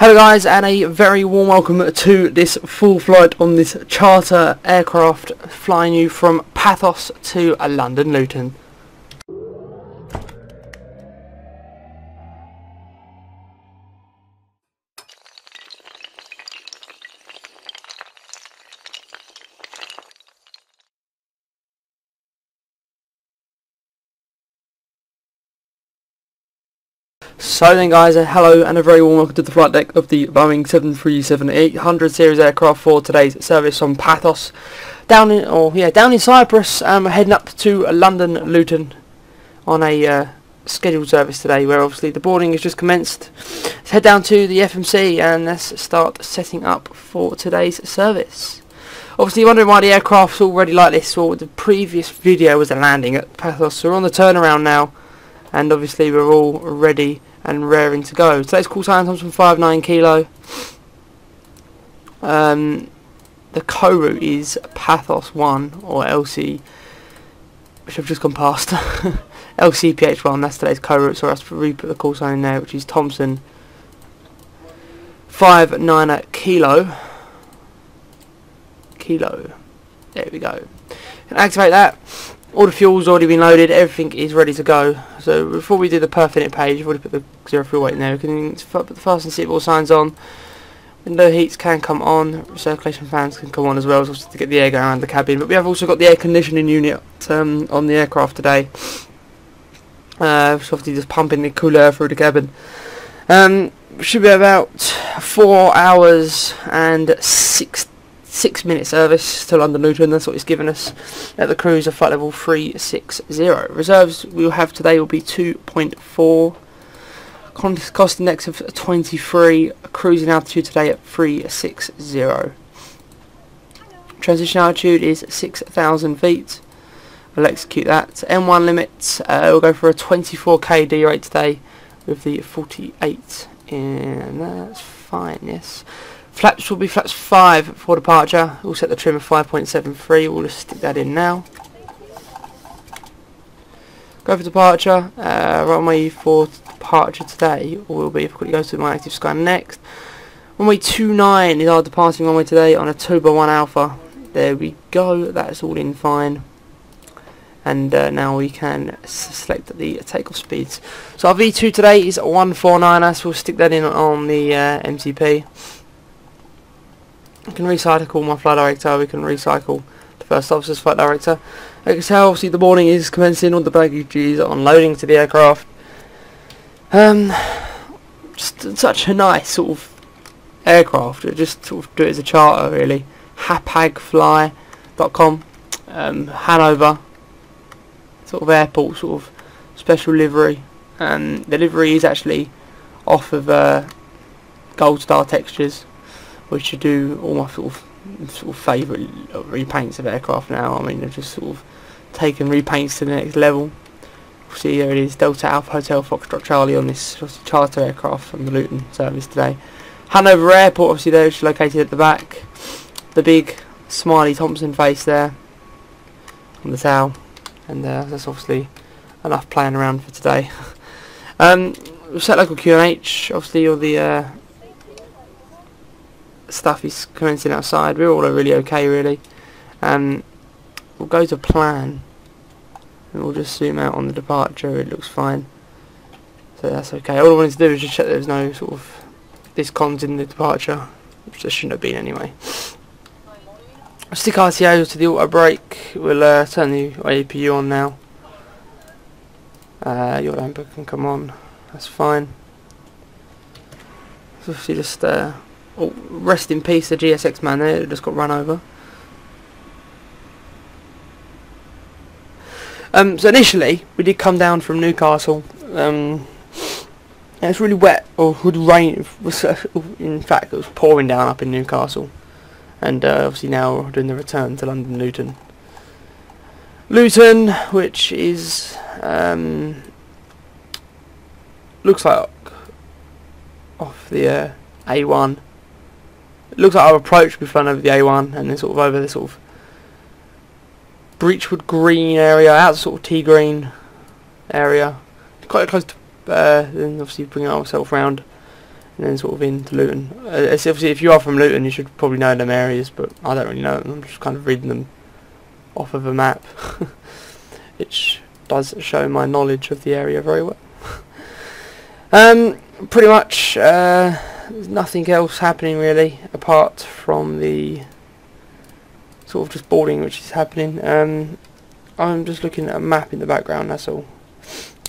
Hello guys, and a very warm welcome to this full flight on this charter aircraft flying you from Paphos to London Luton. So then guys, hello and a very warm welcome to the flight deck of the Boeing 737-800 series aircraft for today's service from Paphos down in Cyprus. Heading up to London Luton on a scheduled service today, where obviously the boarding has just commenced. Let's head down to the FMC and let's start setting up for today's service. Obviously, you're wondering why the aircraft's already like this. Well, the previous video was a landing at Paphos, so we're on the turnaround now, and obviously we're all ready and raring to go. Today's call sign comes from TOM59K. The co-route is Paphos 1 or LC, which I've just gone past. LCPH-1, that's today's co-route, so I have to re-put the call sign in there, which is TOM59K. There we go. Can activate that. All the fuel's already been loaded, everything is ready to go. So before we do the perfect page, I've already put the 0 fuel weight in there. We can put the fast and seatbelt signs on. Window heats can come on, recirculation fans can come on as well, so to get the air going around the cabin. But we have also got the air conditioning unit on the aircraft today. So obviously just pumping the cool air through the cabin. Should be about 4 hours and 6 minute service to London Luton. That's what it's given us at the cruise of flight level 360. Reserves we will have today will be 2.4, cost index of 23, cruising altitude today at 360. Transition altitude is 6,000 feet. We'll execute that. M1 limit, we'll go for a 24k D rate today with the 48 in. That's fine, yes. Flaps will be flaps 5 for departure. We'll set the trim of 5.73. We'll just stick that in now. Go for departure. Runway for departure today will be, if we go to my active sky next. Runway 29 is our departing runway today on a 2x1 Alpha. There we go. That's all in fine. And now we can select the takeoff speeds. So our V2 today is 149. So we'll stick that in on the MCP. We can recycle my flight director, we can recycle the first officer's flight director. Like I can tell, obviously the boarding is commencing, all the baggage is unloading to the aircraft. Just such a nice sort of aircraft, just sort of do it as a charter really. hapagfly.com, Hanover, sort of airport, sort of special livery. The livery is actually off of Gold Star Textures, which should do all my sort of favourite repaints of aircraft now. I mean, they've just sort of taken repaints to the next level. See, here it is, Delta Alpha Hotel Foxtrot Charlie on this charter aircraft from the Luton service today. Hanover Airport, obviously there, which is located at the back. The big smiley Thompson face there on the tail, and that's obviously enough playing around for today. We'll set local QNH, obviously all the stuff is commencing outside. We're all really okay really. We'll go to plan and we'll just zoom out on the departure. It looks fine, so that's okay. All I wanted to do is just check there's no sort of discons in the departure, which there shouldn't have been anyway. I'll stick RTO to the auto brake. We'll turn the APU on now. Your lamp can come on, that's fine. So obviously just oh, rest in peace the GSX man there, just got run over. So initially we did come down from Newcastle. And it's really wet, or would rain. In fact, it was pouring down up in Newcastle, and obviously now we're doing the return to London Luton. Luton, which is looks like off the A1. It looks like our approach will be flown over the A1 and then sort of over the sort of Breachwood Green area, out sort of Tea Green area, quite close to then obviously bringing ourselves round and then sort of into Luton. Obviously, if you are from Luton, you should probably know them areas, but I don't really know them. I'm just kind of reading them off of a map, which does show my knowledge of the area very well. Pretty much, there's nothing else happening really, apart from the sort of just boarding which is happening. I'm just looking at a map in the background, that's all.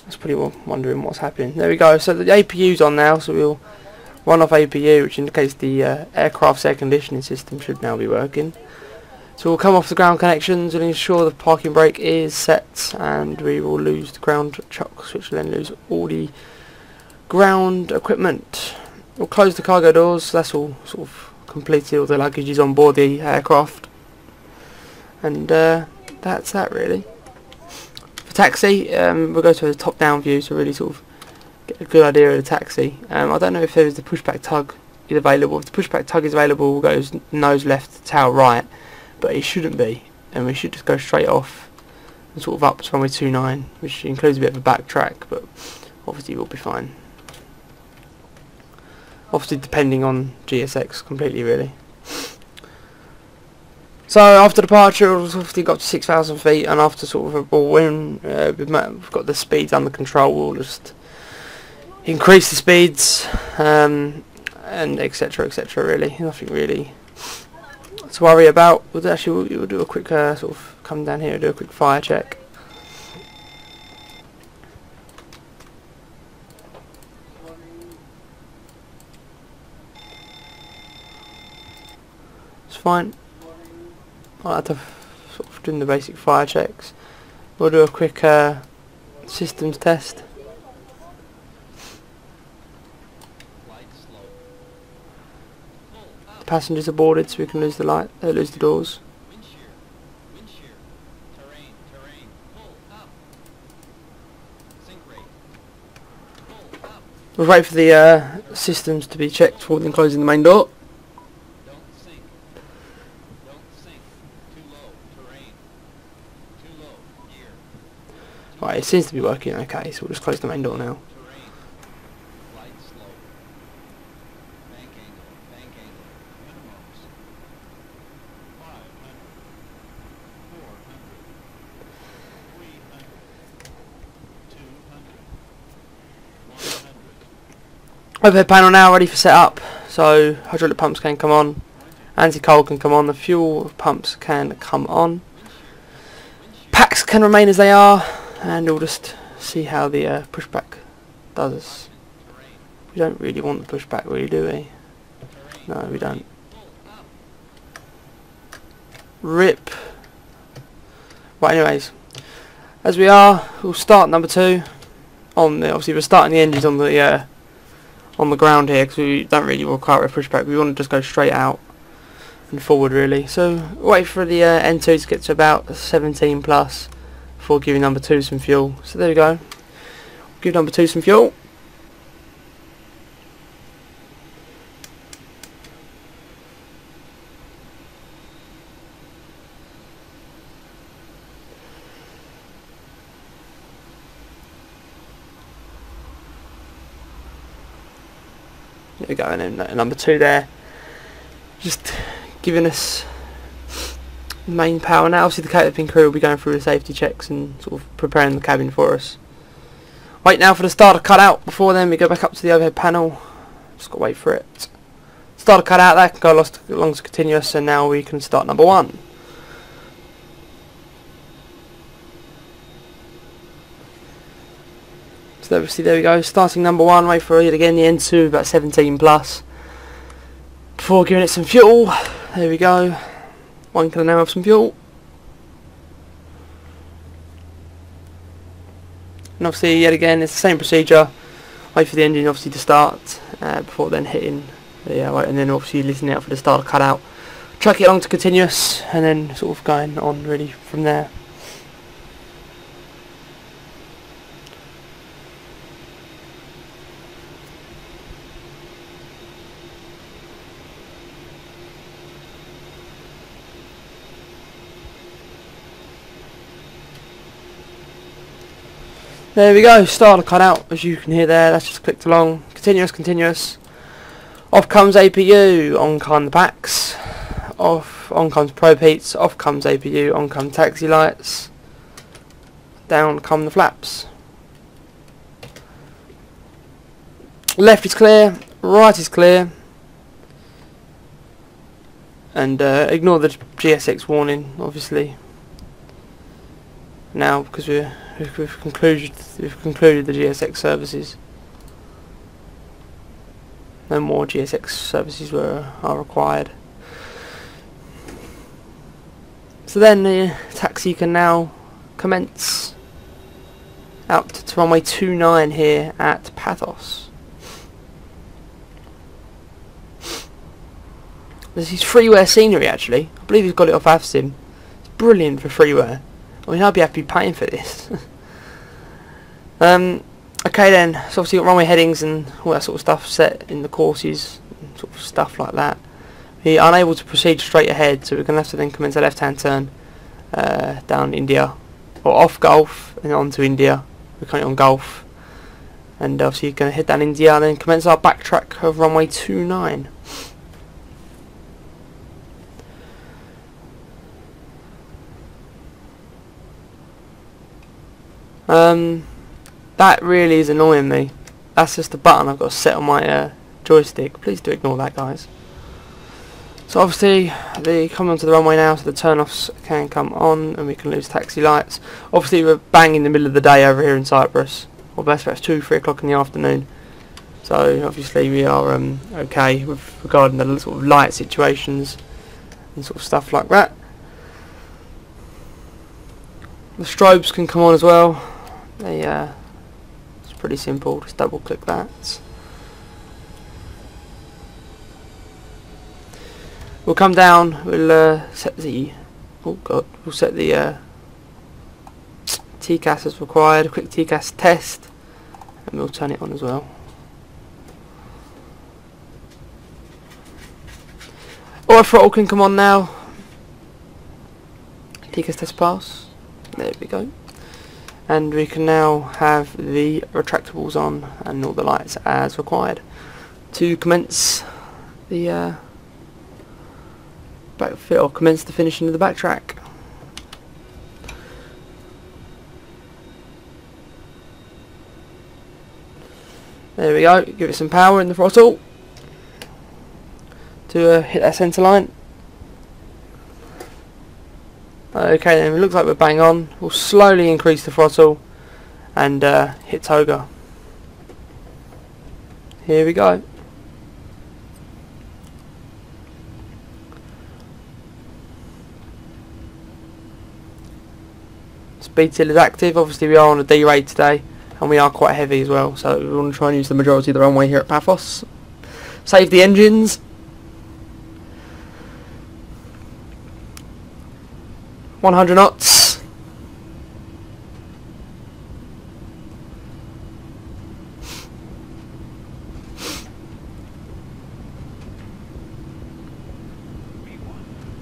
That's pretty well wondering what's happening. There we go, so the APU's on now, so we'll run off APU, which indicates the aircraft's air conditioning system should now be working. So we'll come off the ground connections and ensure the parking brake is set, and we will lose the ground chocks, which will then lose all the ground equipment. We'll close the cargo doors, so that's all sort of completed, all the luggage is on board the aircraft. And that's that really. For taxi, we'll go to a top down view to really sort of get a good idea of the taxi. I don't know if there is the pushback tug is available. If the pushback tug is available, we'll go nose left, tail right, but it shouldn't be, and we should just go straight off and sort of up to runway 29, which includes a bit of a backtrack, but obviously we'll be fine. Obviously depending on GSX completely really. So after departure, we've obviously got to 6,000 feet, and after sort of a ball in, we've got the speeds under control. We'll just increase the speeds, and etc. Really, nothing really to worry about. We'll do a quick sort of come down here and do a quick fire check. It's fine. I have to sort of do the basic fire checks. We'll do a quick systems test. The passengers are boarded, so we can lose the light, lose the doors. We'll wait for the systems to be checked before then closing the main door. Right, it seems to be working okay, so we'll just close the main door now. Overhead panel now ready for setup, so hydraulic pumps can come on, anti-cold can come on, the fuel pumps can come on, packs can remain as they are, and we'll just see how the pushback does us. We don't really want the pushback, really, do we? No, we don't. RIP. Right, anyways, as we are, we'll start number 2. Obviously, we're starting the engines on the ground here because we don't really require a pushback. We want to just go straight out and forward, really. So wait for the N2 to get to about 17 plus. Before giving number 2 some fuel. So there we go. Give number 2 some fuel. There we go, and then number 2 there. Just giving us main power now. Obviously the cabin crew will be going through the safety checks and sort of preparing the cabin for us. Wait now for the starter cutout. Before then we go back up to the overhead panel. Just got to wait for it. Starter cutout, that can go along to continuous, and now we can start number 1. So obviously there we go, starting number 1, wait for it again, the N2 about 17 plus. Before giving it some fuel, there we go. 1 can now have some fuel. And obviously yet again it's the same procedure. Wait for the engine obviously to start before then hitting the and then obviously listening out for the starter cutout. Track it along to continuous and then sort of going on really from there. There we go, starter cut out, as you can hear there, that's just clicked along, continuous, Off comes APU, on come the packs. On comes probe heats, off comes APU, on come taxi lights. Down come the flaps. Left is clear, right is clear. And ignore the GSX warning, obviously. Now, because we've concluded the GSX services. No more GSX services are required. So then the taxi can now commence out to runway 29 here at Paphos. This is freeware scenery actually. I believe he's got it off AvSim. It's brilliant for freeware. I mean, I'd be happy paying for this. Okay then, so obviously you've got runway headings and all that sort of stuff set in the courses, and sort of stuff like that. We're unable to proceed straight ahead, so we're going to have to then commence a left-hand turn down India, or off Gulf and onto India. We're currently on Gulf, and obviously you're going to head down India and then commence our backtrack of runway 29. That really is annoying me. That's just a button I've got set on my joystick. Please do ignore that, guys. So obviously they come onto the runway now, so the turn-offs can come on and we can lose taxi lights. Obviously we're bang in the middle of the day over here in Cyprus, or best perhaps 2-3 o'clock in the afternoon. So obviously we are okay with regarding the sort of light situations and sort of stuff like that. The strobes can come on as well. They it's pretty simple, just double click that. We'll come down, we'll set the we'll set the TCAS as required, a quick TCAS test, and we'll turn it on as well. Auto throttle can come on now. TCAS test pass. There we go. And we can now have the retractables on and all the lights as required to commence the backfit, or commence the finishing of the backtrack. There we go. Give it some power in the throttle to hit that centre line. Okay then, it looks like we're bang on. We'll slowly increase the throttle and hit toga. Here we go. Speed seal is active. Obviously we are on a D rate today and we are quite heavy as well, so we want to try and use the majority of the runway here at Paphos. Save the engines. 100 knots.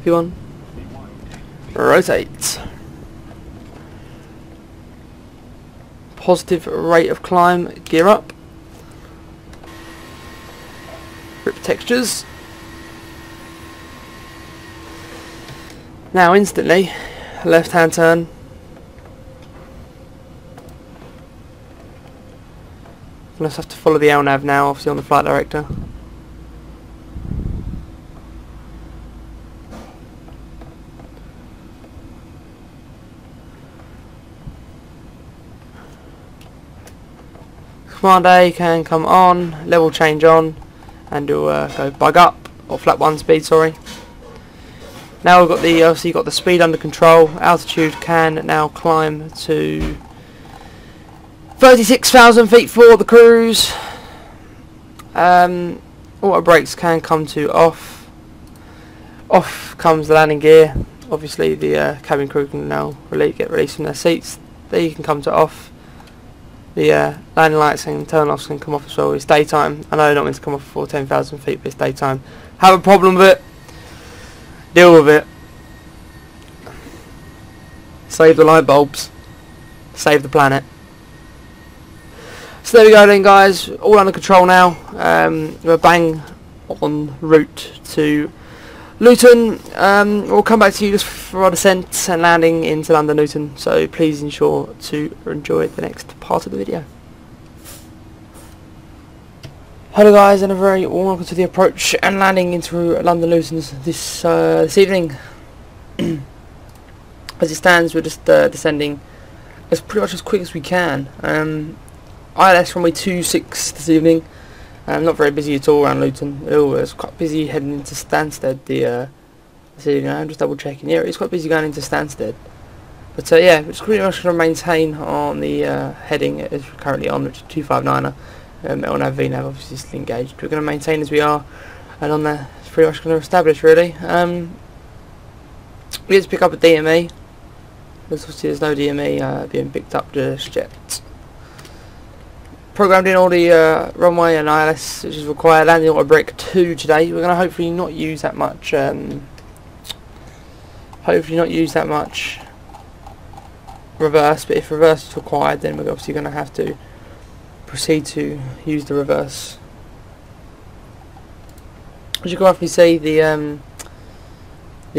V1. Rotate. Positive rate of climb, gear up. Rip textures. Now instantly, left hand turn. We'll just have to follow the LNAV now, obviously on the flight director. Command A can come on, level change on, and do go bug up, or flat 1 speed, sorry. Now we've got the obviously got the speed under control. Altitude can now climb to 36,000 feet for the cruise. Auto brakes can come to off. Off comes the landing gear. Obviously the cabin crew can now get released from their seats. They can come to off. The landing lights and turn offs can come off as well. It's daytime. I know I don't mean to come off before 10,000 feet, but it's daytime. Have a problem with it? Deal with it. Save the light bulbs. Save the planet. So there we go then, guys. All under control now. We're bang en route to Luton. We'll come back to you just for our descent and landing into London Luton, so please ensure to enjoy the next part of the video. Hello guys, and a very warm welcome to the approach and landing into London Luton this evening. As it stands, we're just descending as pretty much as quick as we can. ILS runway 26 this evening. Not very busy at all around Luton. It's quite busy heading into Stansted this evening. I'm just double checking. Yeah, it's quite busy going into Stansted. But yeah, we're just pretty much going to maintain on the heading as we're currently on, which is 259er. LNAV, VNAV obviously still engaged. We're going to maintain as we are, and on there it's pretty much going to establish really. We need to pick up a DME. There's no DME being picked up just yet. Programmed in all the runway and ILS which is required. Landing on a break 2 today. We're going to hopefully not use that much. Reverse, but if reverse is required, then we're obviously going to have to proceed to use the reverse. As you can roughly see, the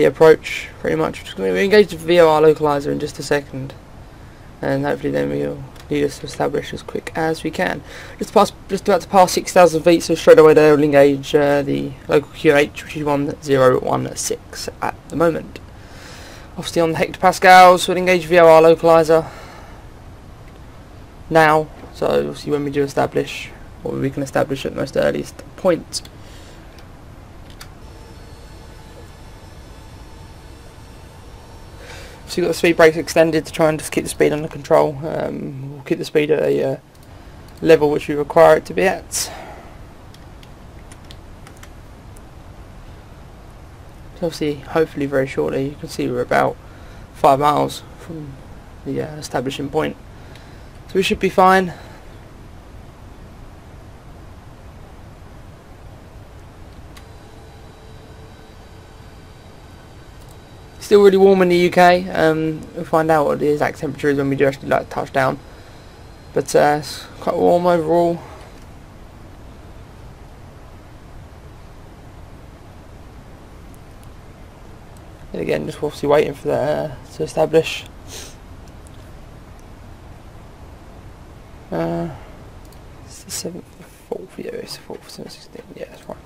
approach pretty much. We're going to engage the VOR localizer in just a second, and hopefully then we'll need us to establish as quick as we can. Just about to pass 6,000 feet, so straight away there we'll engage the local QH, which is 1016 at the moment. Obviously on the hectopascals, we'll engage VOR localizer now. So obviously when we do establish, or we can establish at the most earliest point. So you've got the speed brakes extended to try and just keep the speed under control. We'll keep the speed at a level which we require it to be at. So obviously, hopefully very shortly, you can see we're about 5 miles from the establishing point. So we should be fine. Still really warm in the UK. We'll find out what the exact temperature is when we do actually touch down. But it's quite warm overall. And again, just obviously waiting for that to establish. It's the 7th, the 4th, yeah, it's the 4th, 7th, 16th, yeah, that's right.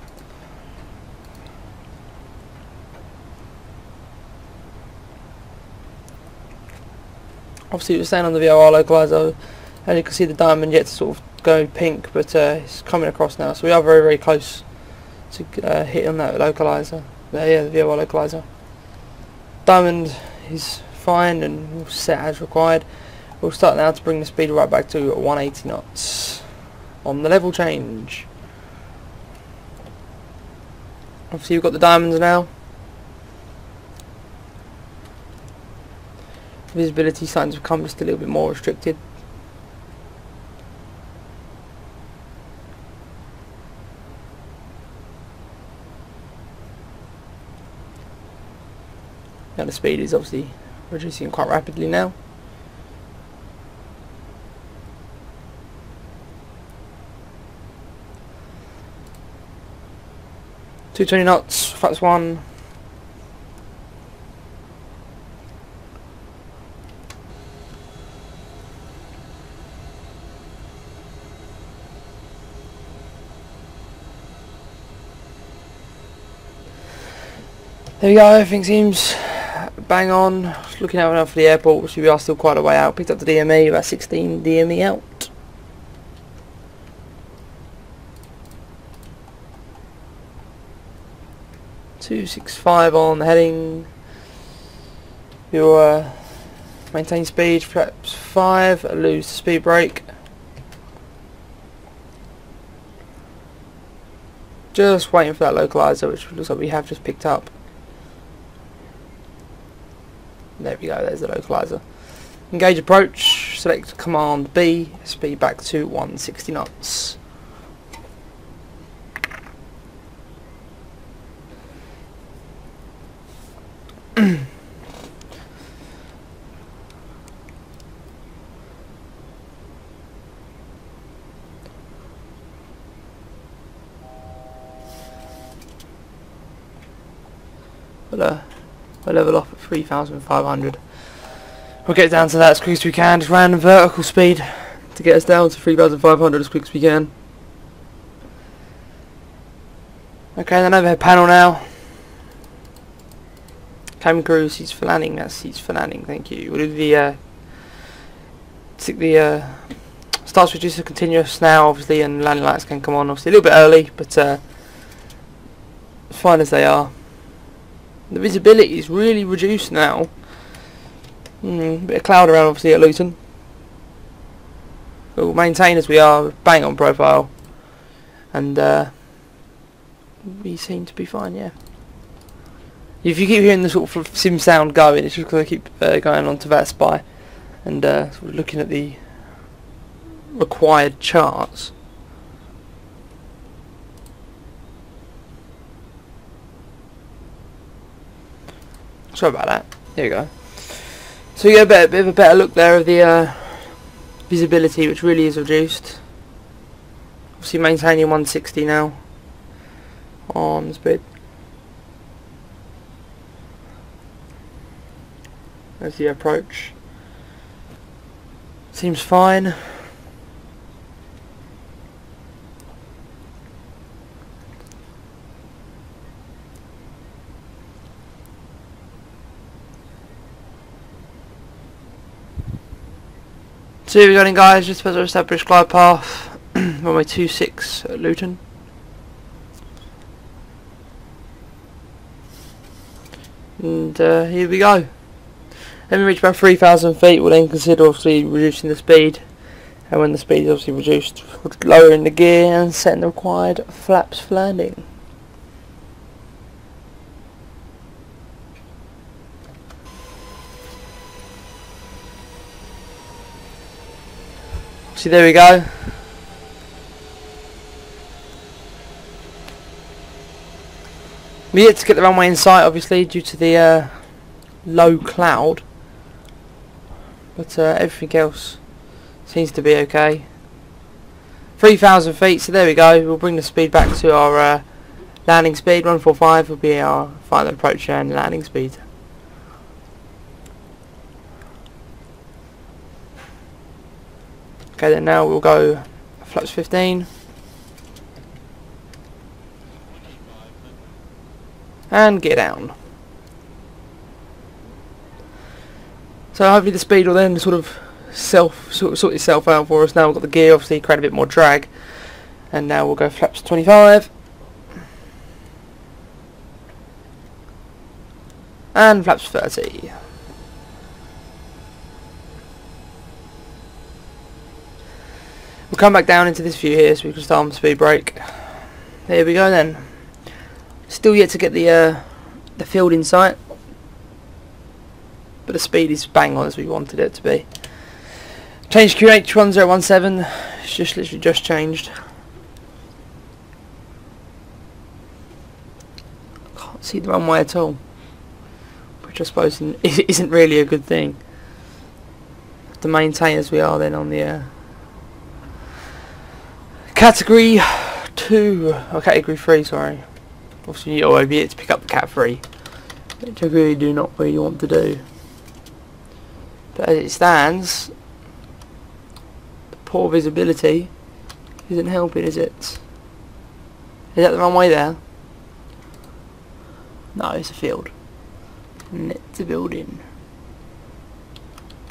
Obviously we're staying on the VOR localizer, and you can see the diamond yet to sort of go pink, but it's coming across now, so we are very very close to hit on that localizer. Yeah, the VOR localizer. Diamond is fine and we'll set as required. We'll start now to bring the speed right back to 180 knots on the level change. Obviously we've got the diamonds now. Visibility starting to become just a little bit more restricted. Now the speed is obviously reducing quite rapidly now. .220 knots, FATS 1. There we go, everything seems bang on. Just looking out now for the airport, which we are still quite a way out. Picked up the DME, about 16 DME out. .265 on the heading. You'll maintain speed, perhaps 5, lose the speed brake. Just waiting for that localizer, which looks like we have just picked up. There we go, there's the localizer. Engage approach, select command B, speed back to 160 knots. we'll level off at 3,500. We'll get down to that as quick as we can, just random vertical speed to get us down to 3,500 as quick as we can. Okay, then overhead panel now. Cabin crew, seats for landing, that's seats for landing, thank you. We'll do the stick the start switches to continuous now, obviously, and landing lights can come on, obviously a little bit early, but as fine as they are. The visibility is really reduced now. Bit of cloud around, obviously, at Luton. We'll maintain as we are, bang on profile, and we seem to be fine, yeah. If you keep hearing the sort of sim sound going, it's just because I keep going on to that spy and sort of looking at the required charts. Sorry about that. There you go. So you get a bit of a better look there of the visibility, which really is reduced. Obviously maintaining 160 now on the speed. There's the approach. Seems fine. So here we go then, guys, just as our established glide path, runway 26 at Luton. And here we go. When we reach about 3,000 feet, we'll then consider obviously reducing the speed, and when the speed is obviously reduced, lowering the gear and setting the required flaps for landing. See, there we go. We yet to get the runway in sight, obviously, due to the low cloud. But everything else seems to be okay. 3,000 feet, so there we go. We'll bring the speed back to our landing speed. 145 will be our final approach and landing speed. Okay, then now we'll go flaps 15. And get down. So hopefully the speed will then sort of sort itself out for us. Now we've got the gear, obviously create a bit more drag, and now we'll go flaps 25 and flaps 30. We'll come back down into this view here so we can start on the speed brake. There we go then. Still yet to get the field in sight, but the speed is bang on as we wanted it to be. Change QH1017, it's just literally just changed. Can't see the runway at all, which I suppose isn't really a good thing. To maintain as we are then on the category 2, or category 3, sorry. Obviously you're over here to pick up the cat 3, which I really do not really want to do. But as it stands, the poor visibility isn't helping, is it? Is that the runway there? No, it's a field. And it's a building.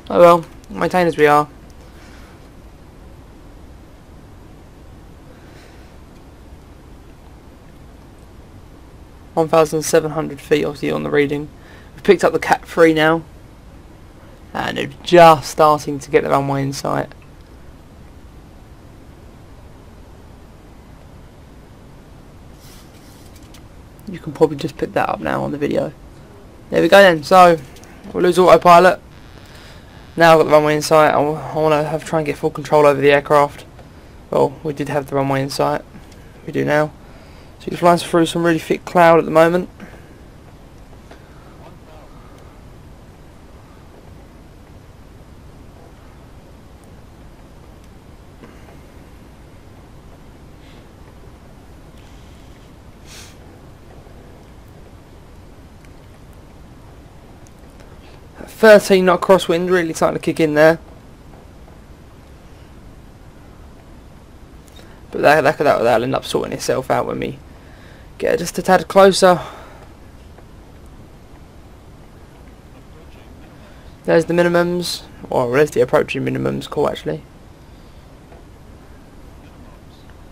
Oh well, maintain as we are. (1,700 feet) obviously on the reading. We've picked up the cat 3 now, and they're just starting to get the runway in sight. You can probably just pick that up now on the video. There we go then. So we'll lose autopilot. Now I've got the runway in sight. I want to try and get full control over the aircraft. Well, we did have the runway in sight. We do now. So it flies through some really thick cloud at the moment. 13 knot crosswind, really starting to kick in there. But that'll end up sorting itself out when we get just a tad closer. There's the minimums, or there's the approaching minimums call actually.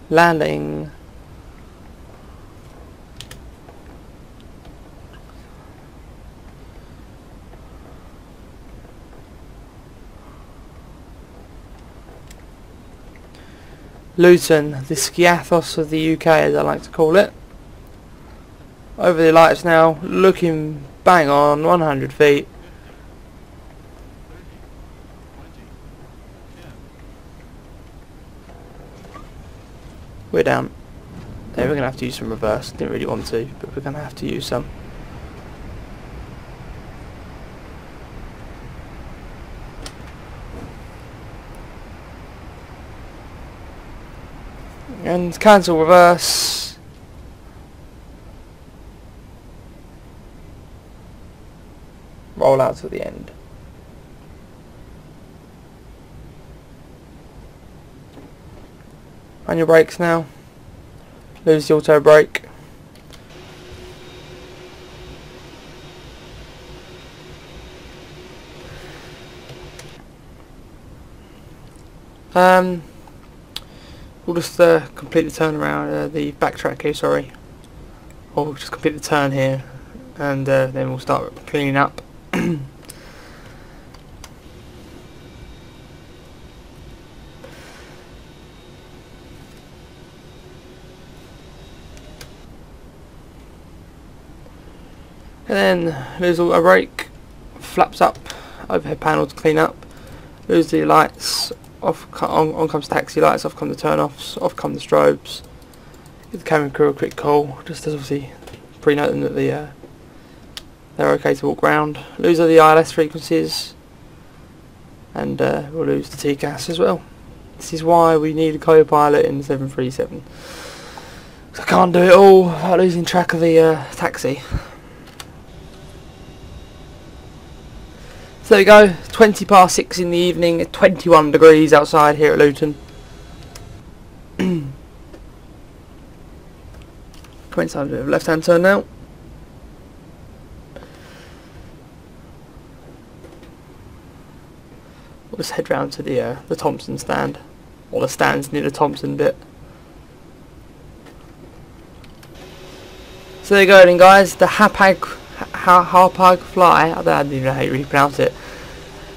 Landing. Luton, the Paphos of the UK as I like to call it. Over the lights now, looking bang on, 100 feet. We're down. There, we're going to have to use some reverse. Didn't really want to, but we're going to have to use some. And cancel reverse. Roll out to the end. Manual brakes now. Lose the auto brake. We'll just complete the turnaround, the backtrack here, sorry. Or we'll just complete the turn here, and then we'll start cleaning up. And then lose auto brake, flaps up, overhead panel to clean up, lose the lights, off on comes taxi lights, off come the turn offs, off come the strobes. Give the camera crew a quick call, just as obviously pre-note them that they're okay to walk round. Lose all the ILS frequencies, and we'll lose the TCAS as well. This is why we need a co-pilot in the 737. I can't do it all without losing track of the taxi. So there we go, 20 past 6 in the evening, 21 degrees outside here at Luton. Come inside a bit of left hand turn now. We'll just head round to the Thompson stand, or the stands near the Thompson bit. So there you go then guys, the Hapag Fly, I don't even know how you really pronounce it,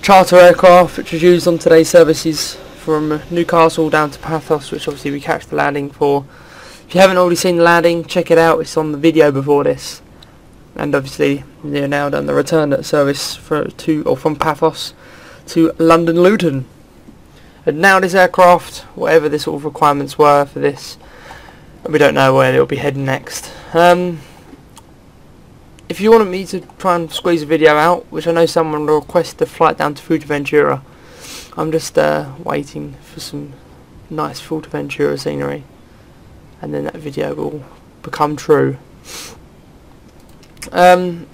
charter aircraft which was used on today's services from Newcastle down to Paphos, which obviously we catch the landing for. If you haven't already seen the landing, check it out, it's on the video before this. And obviously they're now done the return service from Paphos to London Luton. And now this aircraft, whatever the sort of requirements were for this, we don't know where it'll be heading next. If you wanted me to try and squeeze a video out, which I know someone requested a flight down to Fuerteventura, I'm just waiting for some nice Fuerteventura scenery, and then that video will become true. So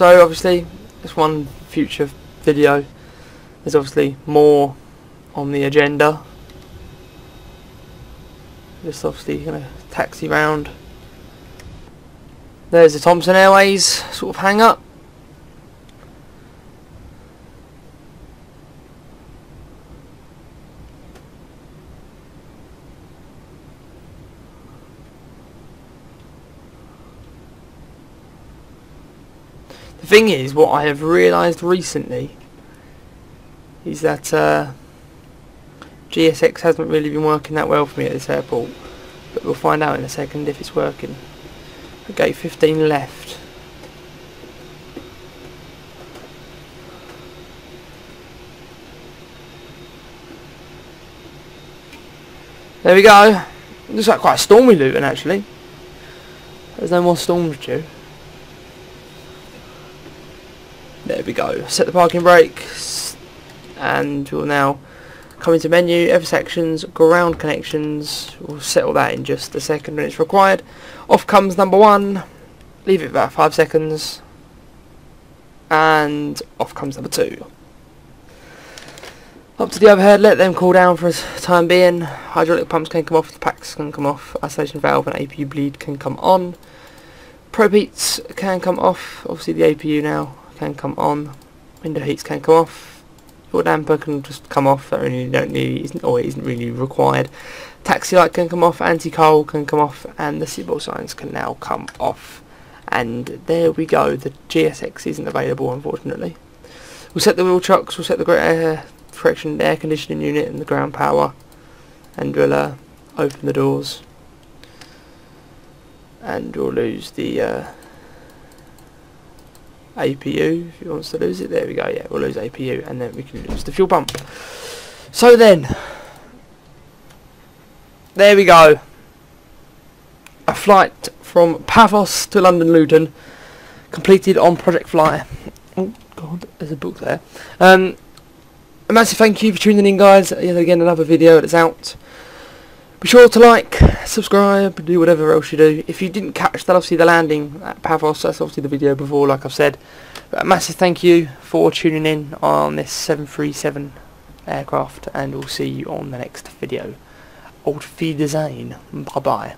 obviously this one future video, there's obviously more on the agenda. Just obviously going to taxi round. There's the Thomson Airways sort of hang up. The thing is, what I have realised recently is that GSX hasn't really been working that well for me at this airport, but we'll find out in a second if it's working. Gate 15 left. There we go. Looks like quite a stormy Luton actually. There's no more storms due. There we go. Set the parking brakes, and we'll now come into menu, sections, ground connections. We'll settle that in just a second when it's required. Off comes number 1. Leave it about 5 seconds. and off comes number 2. Up to the overhead, let them cool down for a time being. Hydraulic pumps can come off, the packs can come off, isolation valve and APU bleed can come on. Probe heats can come off, obviously the APU now can come on. Window heats can come off. Your damper can just come off, that really isn't really required. Taxi light can come off, anti-coal can come off, and the seatbelt signs can now come off. And there we go, the GSX isn't available unfortunately. We'll set the wheel chucks, we'll set the friction air conditioning unit and the ground power, and we'll open the doors, and we'll lose the APU if he wants to lose it. There we go, yeah, we'll lose APU, and then we can lose the fuel pump. So then, there we go, a flight from Paphos to London Luton, completed on Project Fly. Oh god, there's a book there. A massive thank you for tuning in, guys. Yet again, another video that's out. Be sure to like, subscribe, do whatever else you do. If you didn't catch that, obviously the landing at Paphos, that's obviously the video before, like I've said. But a massive thank you for tuning in on this 737 aircraft, and we'll see you on the next video. Auf Wiedersehen. Bye bye.